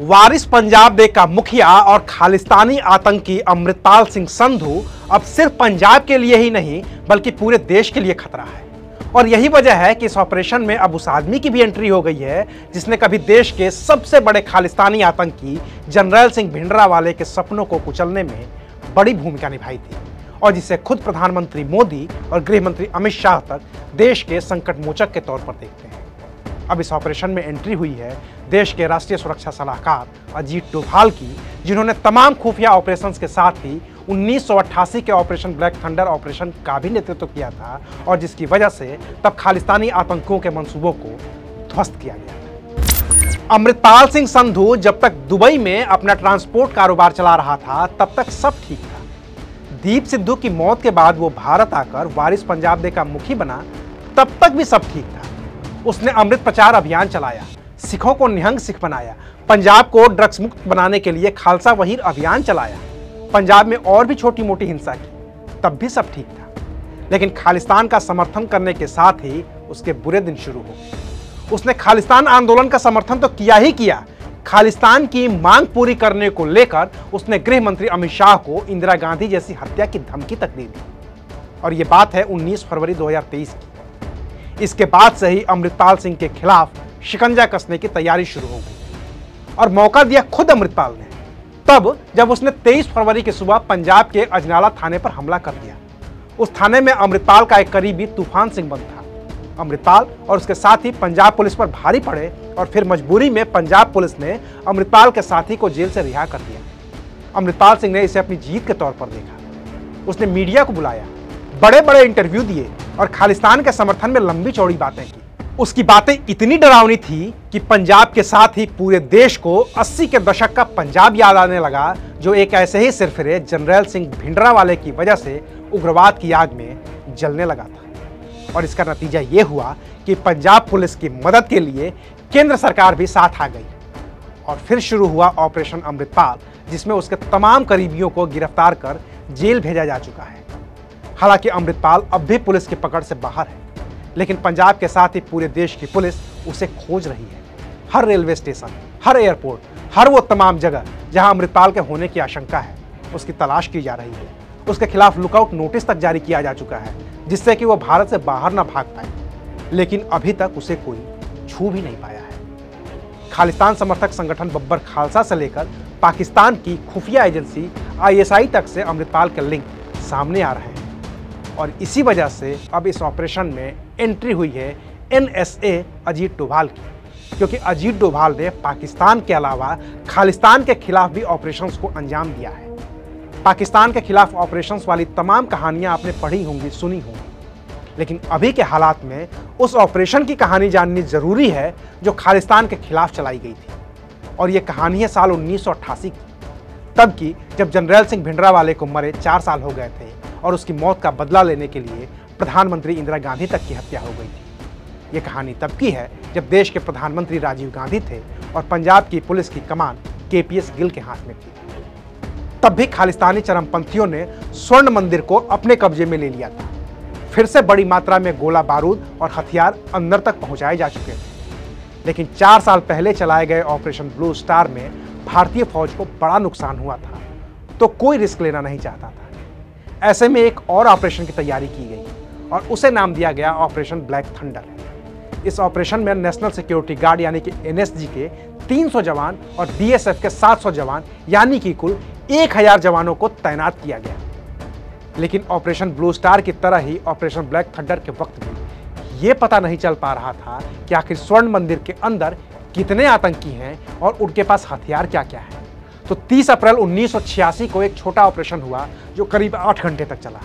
वारिस Punjab day का मुखिया और खालिस्तानी आतंकी अमृतपाल सिंह संधू अब सिर्फ पंजाब के लिए ही नहीं बल्कि पूरे देश के लिए खतरा है। और यही वजह है कि इस ऑपरेशन में अब उस आदमी की भी एंट्री हो गई है जिसने कभी देश के सबसे बड़े खालिस्तानी आतंकी जनरल सिंह भिंडरावाले के सपनों को कुचलने में बड़ी भूमिका निभाई थी और जिसे खुद प्रधानमंत्री मोदी और गृह मंत्री अमित शाह तक देश के संकट मोचक के तौर पर देखते हैं। अब इस ऑपरेशन में एंट्री हुई है देश के राष्ट्रीय सुरक्षा सलाहकार अजीत डोभाल की, जिन्होंने तमाम खुफिया ऑपरेशंस के साथ ही 1988 के ऑपरेशन ब्लैक थंडर ऑपरेशन का भी नेतृत्व किया था और जिसकी वजह से तब खालिस्तानी आतंकियों के मंसूबों को ध्वस्त किया गया था। अमृतपाल सिंह संधू जब तक दुबई में अपना ट्रांसपोर्ट कारोबार चला रहा था तब तक सब ठीक था। दीप सिद्धू की मौत के बाद वो भारत आकर वारिस पंजाब डे का मुखी बना, तब तक भी सब ठीक था। उसने अमृत प्रचार अभियान चलाया, सिखों को निहंग सिख बनाया, पंजाब को ड्रग्स मुक्त बनाने के लिए खालसा वहीर अभियान चलाया, पंजाब में और भी छोटी मोटी हिंसा की, तब भी सब ठीक था। लेकिन खालिस्तान का समर्थन करने के साथ ही उसके बुरे दिन शुरू हो गए। उसने खालिस्तान आंदोलन का समर्थन तो किया ही किया, खालिस्तान की मांग पूरी करने को लेकर उसने गृह मंत्री अमित शाह को इंदिरा गांधी जैसी हत्या की धमकी तक दे दी। और यह बात है 19 फरवरी 2023 की। इसके बाद से ही अमृतपाल सिंह के खिलाफ शिकंजा कसने की तैयारी शुरू हो गई और मौका दिया खुद अमृतपाल ने, तब जब उसने 23 फरवरी की सुबह पंजाब के अजनाला थाने पर हमला कर दिया। उस थाने में अमृतपाल का एक करीबी तूफान सिंह बंद था। अमृतपाल और उसके साथी पंजाब पुलिस पर भारी पड़े और फिर मजबूरी में पंजाब पुलिस ने अमृतपाल के साथी को जेल से रिहा कर दिया। अमृतपाल सिंह ने इसे अपनी जीत के तौर पर देखा। उसने मीडिया को बुलाया, बड़े बड़े इंटरव्यू दिए और खालिस्तान के समर्थन में लंबी चौड़ी बातें की। उसकी बातें इतनी डरावनी थी कि पंजाब के साथ ही पूरे देश को 80 के दशक का पंजाब याद आने लगा, जो एक ऐसे ही सिरफिरे जनरल सिंह भिंडरावाले की वजह से उग्रवाद की आग में जलने लगा था। और इसका नतीजा ये हुआ कि पंजाब पुलिस की मदद के लिए केंद्र सरकार भी साथ आ गई और फिर शुरू हुआ ऑपरेशन अमृतपाल, जिसमें उसके तमाम करीबियों को गिरफ्तार कर जेल भेजा जा चुका है। हालांकि अमृतपाल अब भी पुलिस की पकड़ से बाहर है, लेकिन पंजाब के साथ ही पूरे देश की पुलिस उसे खोज रही है। हर रेलवे स्टेशन, हर एयरपोर्ट, हर वो तमाम जगह जहां अमृतपाल के होने की आशंका है, उसकी तलाश की जा रही है। उसके खिलाफ लुकआउट नोटिस तक जारी किया जा चुका है, जिससे कि वो भारत से बाहर ना भाग पाए, लेकिन अभी तक उसे कोई छू भी नहीं पाया है। खालिस्तान समर्थक संगठन बब्बर खालसा से लेकर पाकिस्तान की खुफिया एजेंसी ISI तक से अमृतपाल के लिंक सामने आ रहे हैं और इसी वजह से अब इस ऑपरेशन में एंट्री हुई है NSA अजीत डोभाल की, क्योंकि अजीत डोभाल ने पाकिस्तान के अलावा खालिस्तान के खिलाफ भी ऑपरेशंस को अंजाम दिया है। पाकिस्तान के खिलाफ ऑपरेशंस वाली तमाम कहानियां आपने पढ़ी होंगी, सुनी होंगी, लेकिन अभी के हालात में उस ऑपरेशन की कहानी जाननी जरूरी है जो खालिस्तान के खिलाफ चलाई गई थी। और ये कहानी है साल 1988 की, तब की जब जनरल सिंह भिंडरावाले को मरे 4 साल हो गए थे और उसकी मौत का बदला लेने के लिए प्रधानमंत्री इंदिरा गांधी तक की हत्या हो गई थी। ये कहानी तब की है जब देश के प्रधानमंत्री राजीव गांधी थे और पंजाब की पुलिस की कमान KPS गिल के हाथ में थी। तब भी खालिस्तानी चरमपंथियों ने स्वर्ण मंदिर को अपने कब्जे में ले लिया था। फिर से बड़ी मात्रा में गोला बारूद और हथियार अंदर तक पहुंचाए जा चुके थे, लेकिन 4 साल पहले चलाए गए ऑपरेशन ब्लू स्टार में भारतीय फौज को बड़ा नुकसान हुआ था, तो कोई रिस्क लेना नहीं चाहता था। ऐसे में एक और ऑपरेशन की तैयारी की गई और उसे नाम दिया गया ऑपरेशन ब्लैक थंडर। इस ऑपरेशन में नेशनल सिक्योरिटी गार्ड यानी कि NSG के 300 जवान और BSF के 700 जवान यानी कि कुल 1000 जवानों को तैनात किया गया। लेकिन ऑपरेशन ब्लू स्टार की तरह ही ऑपरेशन ब्लैक थंडर के वक्त भी ये पता नहीं चल पा रहा था कि आखिर स्वर्ण मंदिर के अंदर कितने आतंकी हैं और उनके पास हथियार क्या क्या है। तो 30 अप्रैल 1986 को एक छोटा ऑपरेशन हुआ जो करीब 8 घंटे तक चला।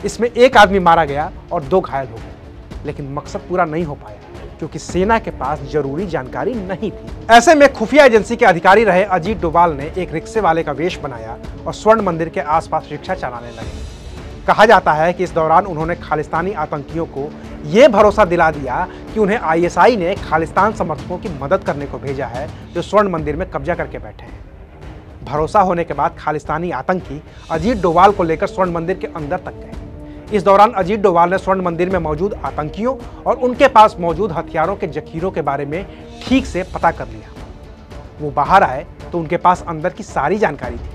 इसमें एक आदमी मारा गया और 2 घायल हो गए, लेकिन मकसद पूरा नहीं हो पाया क्योंकि सेना के पास जरूरी जानकारी नहीं थी। ऐसे में खुफिया एजेंसी के अधिकारी रहे अजीत डोभाल ने एक रिक्शे वाले का वेश बनाया और स्वर्ण मंदिर के आसपास रिक्शा चलाने लगे। कहा जाता है कि इस दौरान उन्होंने खालिस्तानी आतंकियों को यह भरोसा दिला दिया कि उन्हें ISI ने खालिस्तान समर्थकों की मदद करने को भेजा है जो स्वर्ण मंदिर में कब्जा करके बैठे हैं। भरोसा होने के बाद खालिस्तानी आतंकी अजीत डोभाल को लेकर स्वर्ण मंदिर के अंदर तक गए। इस दौरान अजीत डोभाल ने स्वर्ण मंदिर में मौजूद आतंकियों और उनके पास मौजूद हथियारों के जखीरों के बारे में ठीक से पता कर लिया। वो बाहर आए तो उनके पास अंदर की सारी जानकारी थी।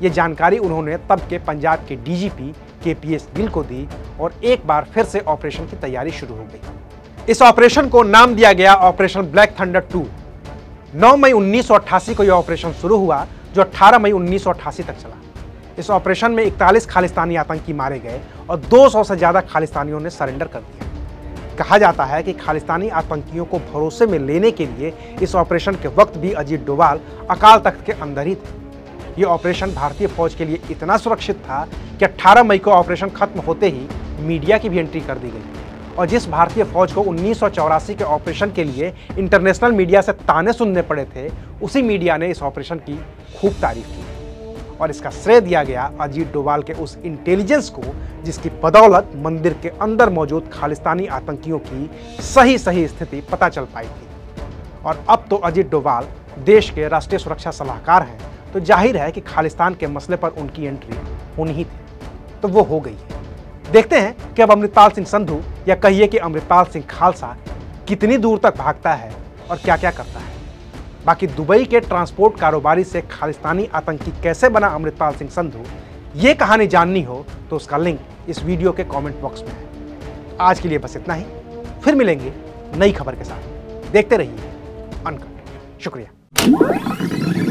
ये जानकारी उन्होंने तब के पंजाब के डीजीपी केपीएस गिल को दी और एक बार फिर से ऑपरेशन की तैयारी शुरू हो गई। इस ऑपरेशन को नाम दिया गया ऑपरेशन ब्लैक थंडर 2। 9 मई 1988 को यह ऑपरेशन शुरू हुआ जो 18 मई 1988 तक चला। इस ऑपरेशन में 41 खालिस्तानी आतंकी मारे गए और 200 से ज्यादा खालिस्तानियों ने सरेंडर कर दिया। कहा जाता है कि खालिस्तानी आतंकियों को भरोसे में लेने के लिए इस ऑपरेशन के वक्त भी अजीत डोभाल अकाल तख्त के अंदर ही थे। ये ऑपरेशन भारतीय फौज के लिए इतना सुरक्षित था कि 18 मई को ऑपरेशन खत्म होते ही मीडिया की भी एंट्री कर दी गई और जिस भारतीय फौज को 1984 के ऑपरेशन के लिए इंटरनेशनल मीडिया से ताने सुनने पड़े थे, उसी मीडिया ने इस ऑपरेशन की खूब तारीफ की और इसका श्रेय दिया गया अजीत डोभाल के उस इंटेलिजेंस को जिसकी बदौलत मंदिर के अंदर मौजूद खालिस्तानी आतंकियों की सही स्थिति पता चल पाई थी। और अब तो अजीत डोभाल देश के राष्ट्रीय सुरक्षा सलाहकार हैं, तो जाहिर है कि खालिस्तान के मसले पर उनकी एंट्री होनी ही थी, तो वो हो गई है। देखते हैं कि अब अमृतपाल सिंह संधू या कहिए कि अमृतपाल सिंह खालसा कितनी दूर तक भागता है और क्या क्या करता है। बाकी दुबई के ट्रांसपोर्ट कारोबारी से खालिस्तानी आतंकी कैसे बना अमृतपाल सिंह संधू, ये कहानी जाननी हो तो उसका लिंक इस वीडियो के कमेंट बॉक्स में है। आज के लिए बस इतना ही, फिर मिलेंगे नई खबर के साथ। देखते रहिए अनकट। शुक्रिया।